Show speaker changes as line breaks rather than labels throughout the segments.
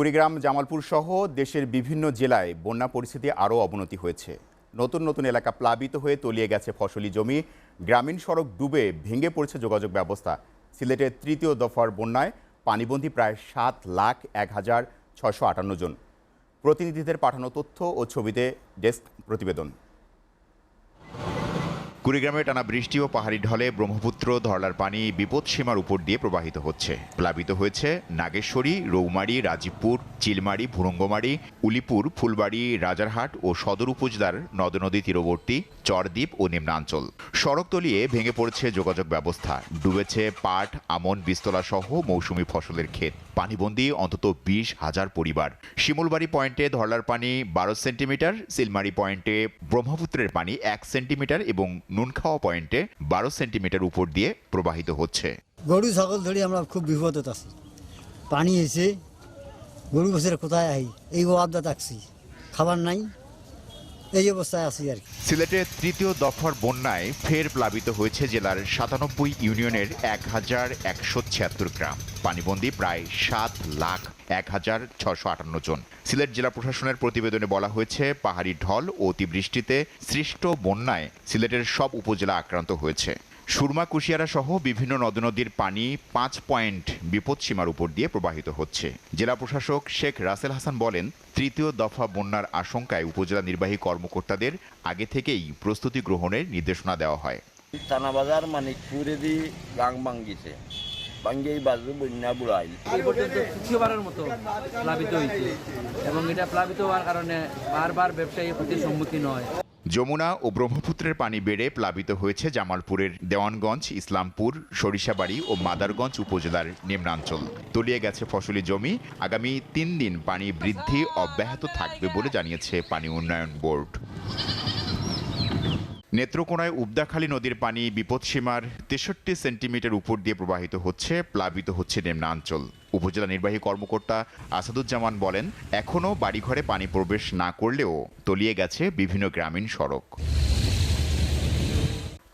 কুড়িগ্রাম, জামালপুর সহ দেশের বিভিন্ন জেলায় বন্যা পরিস্থিতি আরও অবনতি হয়েছে। নতুন নতুন এলাকা প্লাবিত হয়ে তলিয়ে গেছে ফসলি জমি, গ্রামীণ সড়ক ডুবে ভেঙে পড়েছে যোগাযোগ ব্যবস্থা। সিলেটের তৃতীয় দফার বন্যায় পানিবন্দী প্রায় 7,01,658 জন। প্রতিনিধিদের পাঠানো তথ্য ও ছবিতে ডেস্ক প্রতিবেদন।
কুড়িগ্রামে টানা বৃষ্টি ও পাহাড়ি ঢলে ব্রহ্মপুত্র ধরলার পানি বিপদসীমার উপর দিয়ে প্রবাহিত হচ্ছে। প্লাবিত হয়েছে নাগেশ্বরী, রৌমারী, রাজীবপুর, চিলমারী, ভুরঙ্গমারী, উলিপুর, ফুলবাড়ি, রাজারহাট ও সদর উপজেলার নদ নদী তীরবর্তী চরদ্বীপ ও নিম্নাঞ্চল। সড়ক তলিয়ে ভেঙে পড়েছে যোগাযোগ ব্যবস্থা, ডুবেছে পাট, আমন, বীজতলা সহ মৌসুমি ফসলের ক্ষেত। পানিবন্দী অন্তত 20,000 পরিবার। শিমুলবাড়ি পয়েন্টে ধরলার পানি 12 সেন্টিমিটার, সিলমারি পয়েন্টে ব্রহ্মপুত্রের পানি 1 সেন্টিমিটার এবং নুনখাওয়া পয়েন্টে 12 সেন্টিমিটার উপর দিয়ে প্রবাহিত হচ্ছে।
গরু ছাগল ধরে আমরা খুব বিপদে আছি। পানি এসে গরু বছরে কোথায় আই, এই ওয়াদা থাকছি, খাবার নাই, এই অবস্থায় আছি আর কি।
সিলেটের তৃতীয় দফার বন্যায় ফের প্লাবিত হয়েছে জেলার 97 ইউনিয়নের 1,176 গ্রাম। পানিবন্দী প্রায় 7,01,658 জন। সিলেট জেলা প্রশাসনের প্রতিবেদনে বলা হয়েছে, পাহাড়ি ঢল ও অতিবৃষ্টিতে সৃষ্ট বন্যায় সিলেটের সব উপজেলা আক্রান্ত হয়েছে। সুরমা, কুশিয়ারা সহ বিভিন্ন নদ নদীর পানি 5 পয়েন্ট বিপদসীমার উপর দিয়ে প্রবাহিত হচ্ছে। জেলা প্রশাসক শেখ রাসেল হাসান বলেন, তৃতীয় দফা বন্যার আশঙ্কায় উপজেলা নির্বাহী কর্মকর্তাদের আগে থেকেই প্রস্তুতি গ্রহণের নির্দেশনা দেওয়া হয়।
থানাবাজার মানিকপুরে দি গাং ভাঙ্গিছে, ভাঙ্গেই বাজু বন্যা বুড়াইল।
এই পর্যন্ত তৃতীয়বারের মতো প্লাবিত হয়েছে এবং এটা প্লাবিত হওয়ার কারণে বারবার ব্যবসায়ী ক্ষতির সম্মুখীন হয়।
যমুনা ও ব্রহ্মপুত্রের পানি বেড়ে প্লাবিত হয়েছে জামালপুরের দেওয়ানগঞ্জ, ইসলামপুর, সরিষাবাড়ি ও মাদারগঞ্জ উপজেলার নিম্নাঞ্চল। তলিয়ে গেছে ফসলি জমি। আগামী 3 দিন পানি বৃদ্ধি অব্যাহত থাকবে বলে জানিয়েছে পানি উন্নয়ন বোর্ড। নেত্রকোনায় উবদাখালী নদীর পানি বিপদসীমার 63 সেন্টিমিটার উপর দিয়ে প্রবাহিত হচ্ছে। প্লাবিত হচ্ছে নিম্নাঞ্চল। উপজেলা নির্বাহী কর্মকর্তা আসাদুজ্জামান বলেন, এখনও বাড়িঘরে পানি প্রবেশ না করলেও তলিয়ে গেছে বিভিন্ন গ্রামীণ সড়ক।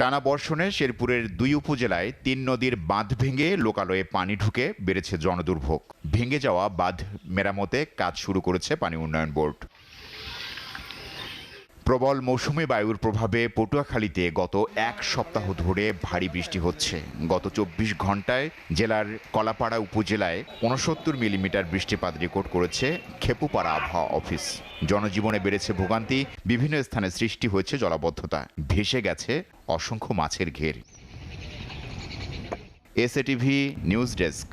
টানা বর্ষণে শেরপুরের 2 উপজেলায় 3 নদীর বাঁধ ভেঙে লোকালয়ে পানি ঢুকে বেড়েছে জনদুর্ভোগ। ভেঙে যাওয়া বাঁধ মেরামতে কাজ শুরু করেছে পানি উন্নয়ন বোর্ড। প্রবল মৌসুমী বায়ুর প্রভাবে পটুয়াখালীতে গত 1 সপ্তাহ ধরে ভারী বৃষ্টি হচ্ছে। গত 24 ঘন্টায় জেলার কলাপাড়া উপজেলায় 69 মিলিমিটার বৃষ্টিপাত রেকর্ড করেছে খেপুপাড়া আবহাওয়া অফিস। জনজীবনে বেড়েছে ভোগান্তি, বিভিন্ন স্থানে সৃষ্টি হয়েছে জলাবদ্ধতা, ভেসে গেছে অসংখ্য মাছের ঘের। SATV news desk.